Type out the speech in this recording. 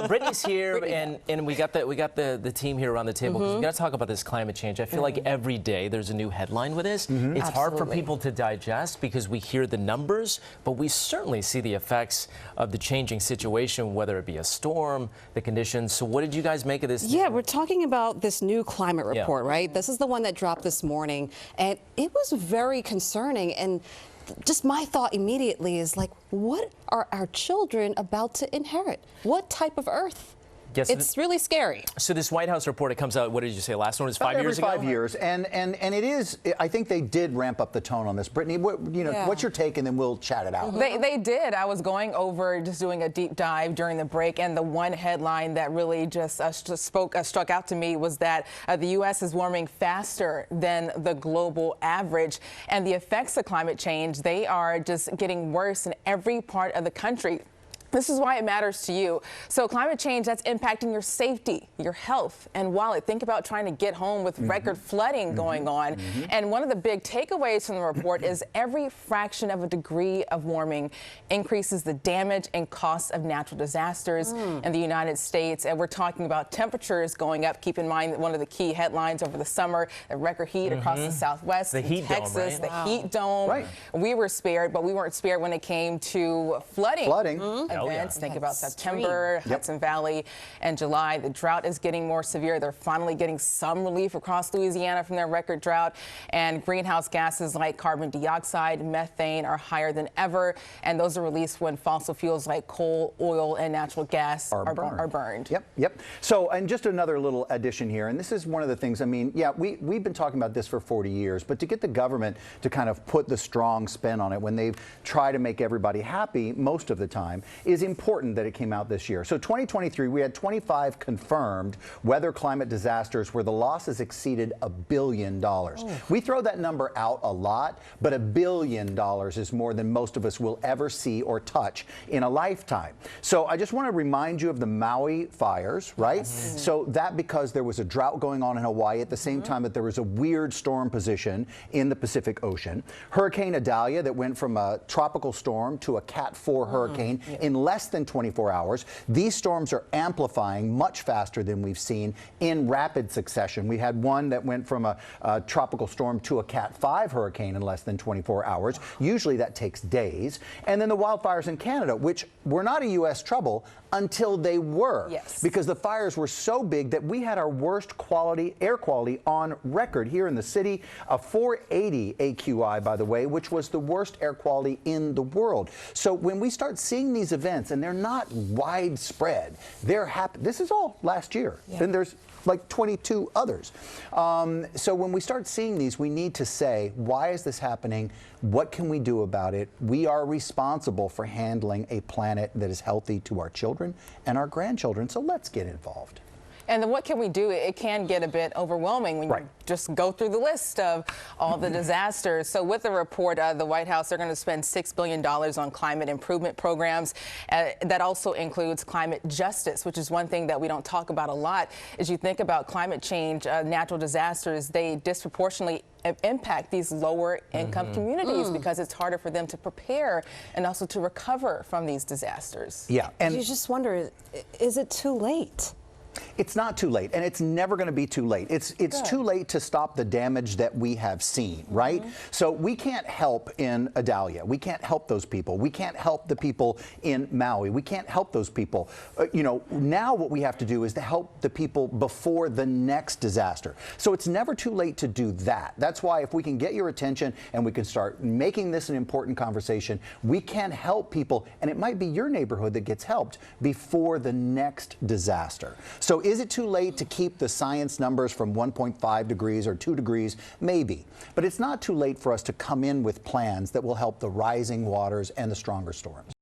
Brittany's here, and we got the team here around the table because we're going to talk about this climate change. I feel like every day there's a new headline with this. It's hard for people to digest because we hear the numbers, but we certainly see the effects of the changing situation, whether it be a storm, the conditions. So what did you guys make of this? Yeah, we're talking about this new climate report, right? This is the one that dropped this morning, and it was very concerning. And just my thought immediately is like, what are our children about to inherit? What type of Earth? Yes, it's really scary. So this White House report, it comes out, what did you say, last one was 5 years ago? Every 5 years, and it is, I think they did ramp up the tone on this. Brittany, what's your take, and then we'll chat it out. They did. I was going over, just doing a deep dive during the break, and the one headline that really just struck out to me was that the U.S. is warming faster than the global average, and the effects of climate change, they are just getting worse in every part of the country. This is why it matters to you. So climate change, that's impacting your safety, your health, and wallet. Think about trying to get home with record flooding going on. And one of the big takeaways from the report is every fraction of a degree of warming increases the damage and costs of natural disasters in the United States. And we're talking about temperatures going up. Keep in mind that one of the key headlines over the summer, the record heat across the Southwest, the heat Texas, dome, right? the heat dome. Right. We were spared, but we weren't spared when it came to flooding. Events. Think about September, Hudson Valley, and July. The drought is getting more severe. They're finally getting some relief across Louisiana from their record drought. And greenhouse gases like carbon dioxide, methane are higher than ever. And those are released when fossil fuels like coal, oil, and natural gas are burned. Yep. So, and just another little addition here, and this is one of the things, I mean, yeah, we've been talking about this for 40 years, but to get the government to kind of put the strong spin on it when they try to make everybody happy most of the time is important that it came out this year. So 2023, we had 25 confirmed weather climate disasters where the losses exceeded $1 billion. We throw that number out a lot, but $1 billion is more than most of us will ever see or touch in a lifetime. So I just want to remind you of the Maui fires, right? So that because there was a drought going on in Hawaii at the same time that there was a weird storm position in the Pacific Ocean. Hurricane Idalia that went from a tropical storm to a Cat 4 hurricane in less than 24 hours. These storms are amplifying much faster than we've seen in rapid succession. We had one that went from a tropical storm to a Cat 5 hurricane in less than 24 hours. Usually that takes days. And then the wildfires in Canada, which were not a U.S. trouble until they were. Because the fires were so big that we had our worst air quality on record here in the city. A 480 AQI, by the way, which was the worst air quality in the world. So when we start seeing these events, and they're not widespread, they're happening. This is all last year. Then there's like 22 others. So when we start seeing these, we need to say, why is this happening? What can we do about it? We are responsible for handling a planet that is healthy to our children and our grandchildren, so let's get involved. And then what can we do? It can get a bit overwhelming when you just go through the list of all the disasters. So with the report, the White House, they're going to spend $6 billion on climate improvement programs. That also includes climate justice, which is one thing that we don't talk about a lot. As you think about climate change, natural disasters, they disproportionately impact these lower income communities because it's harder for them to prepare and also to recover from these disasters. And you just wonder, is it too late? It's not too late, and it's never going to be too late. It's too late to stop the damage that we have seen, right? So we can't help in Idalia. We can't help those people. We can't help the people in Maui. We can't help those people. Now what we have to do is to help the people before the next disaster. So it's never too late to do that. That's why if we can get your attention and we can start making this an important conversation, we can help people, and it might be your neighborhood that gets helped before the next disaster. So is it too late to keep the science numbers from 1.5 degrees or 2 degrees? Maybe. But it's not too late for us to come in with plans that will help the rising waters and the stronger storms.